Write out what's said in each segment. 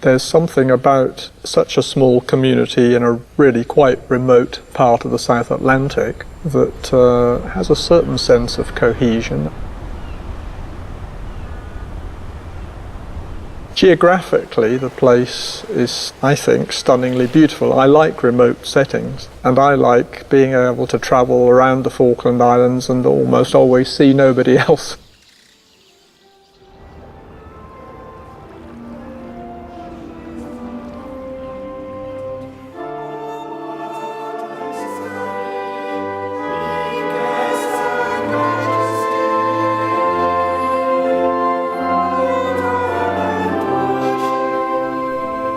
There's something about such a small community in a really quite remote part of the South Atlantic that has a certain sense of cohesion. Geographically, the place is, I think, stunningly beautiful. I like remote settings, and I like being able to travel around the Falkland Islands and almost always see nobody else.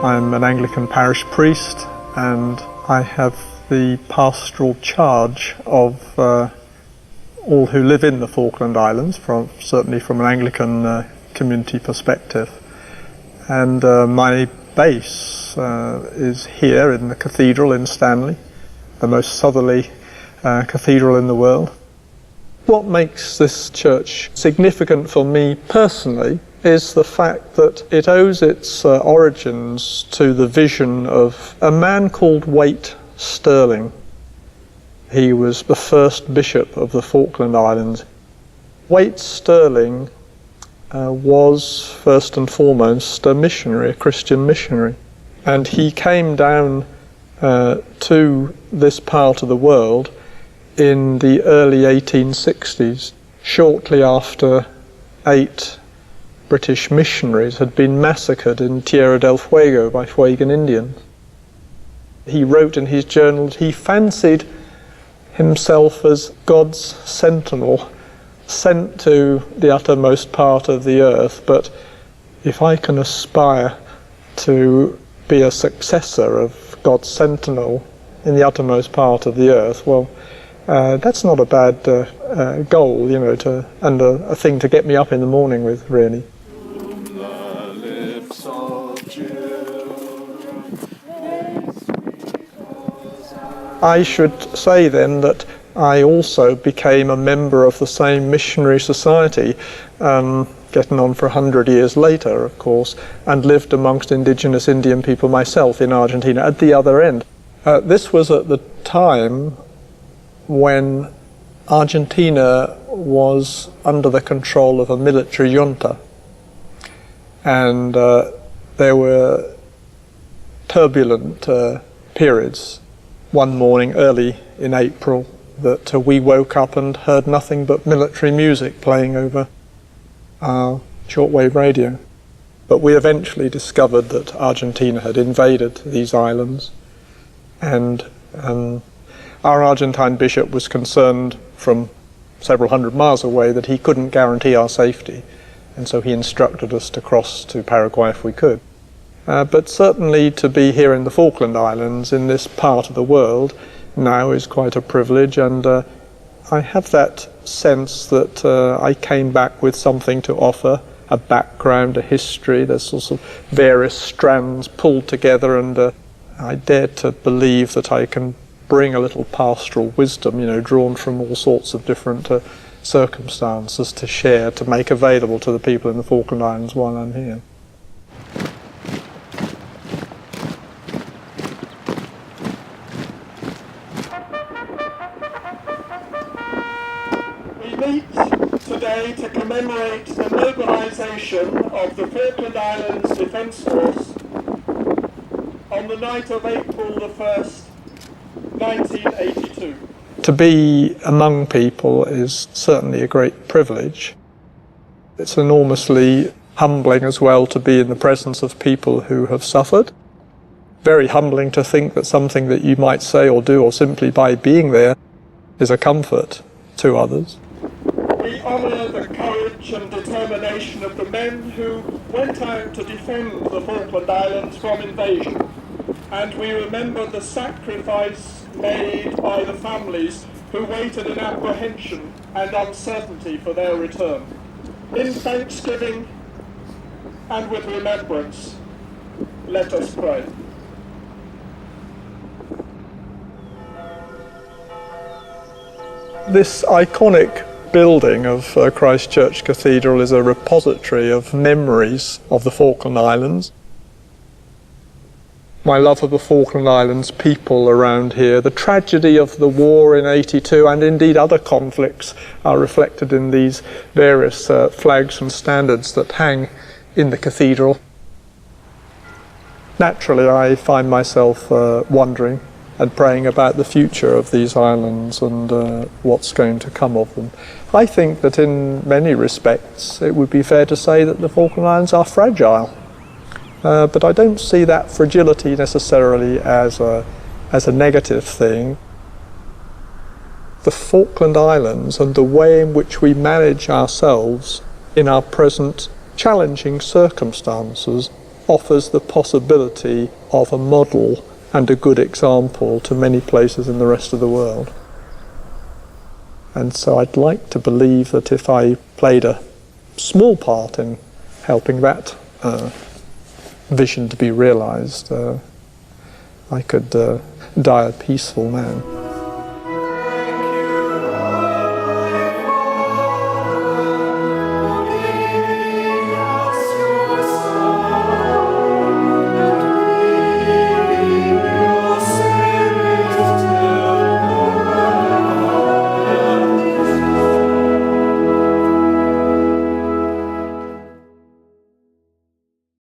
I'm an Anglican parish priest, and I have the pastoral charge of all who live in the Falkland Islands, certainly from an Anglican community perspective. And my base is here in the Cathedral in Stanley, the most southerly cathedral in the world. What makes this church significant for me personally is the fact that it owes its origins to the vision of a man called Waite Stirling. He was the first bishop of the Falkland Islands. Waite Stirling was first and foremost a missionary, a Christian missionary, and he came down to this part of the world in the early 1860s, shortly after 8 British missionaries had been massacred in Tierra del Fuego by Fuegan Indians. He wrote in his journal that he fancied himself as God's sentinel, sent to the uttermost part of the earth, but if I can aspire to be a successor of God's sentinel in the uttermost part of the earth, well, that's not a bad goal, you know, and a thing to get me up in the morning with, really. I should say then that I also became a member of the same missionary society, getting on for 100 years later, of course, and lived amongst indigenous Indian people myself in Argentina at the other end. This was at the time when Argentina was under the control of a military junta, and there were turbulent periods. One morning early in April that we woke up and heard nothing but military music playing over our shortwave radio. But we eventually discovered that Argentina had invaded these islands, and our Argentine bishop was concerned from several hundred miles away that he couldn't guarantee our safety, and so he instructed us to cross to Paraguay if we could. But certainly to be here in the Falkland Islands, in this part of the world, now is quite a privilege, and I have that sense that I came back with something to offer, a background, a history. There's sort of various strands pulled together, and I dare to believe that I can bring a little pastoral wisdom, you know, drawn from all sorts of different circumstances to share, to make available to the people in the Falkland Islands while I'm here. Today to commemorate the mobilisation of the Falkland Islands Defence Force on the night of April the 1st, 1982. To be among people is certainly a great privilege. It's enormously humbling as well to be in the presence of people who have suffered. Very humbling to think that something that you might say or do, or simply by being there, is a comfort to others. We honour the courage and determination of the men who went out to defend the Falkland Islands from invasion, and we remember the sacrifice made by the families who waited in apprehension and uncertainty for their return. In thanksgiving and with remembrance, let us pray. This iconic building of Christ Church Cathedral is a repository of memories of the Falkland Islands. my love of the Falkland Islands, people around here, the tragedy of the war in '82 and indeed other conflicts are reflected in these various flags and standards that hang in the cathedral. Naturally, I find myself wondering and praying about the future of these islands and what's going to come of them. I think that in many respects it would be fair to say that the Falkland Islands are fragile, but I don't see that fragility necessarily as a negative thing. The Falkland Islands and the way in which we manage ourselves in our present challenging circumstances offers the possibility of a model and a good example to many places in the rest of the world. And so I'd like to believe that if I played a small part in helping that vision to be realised, I could die a peaceful man.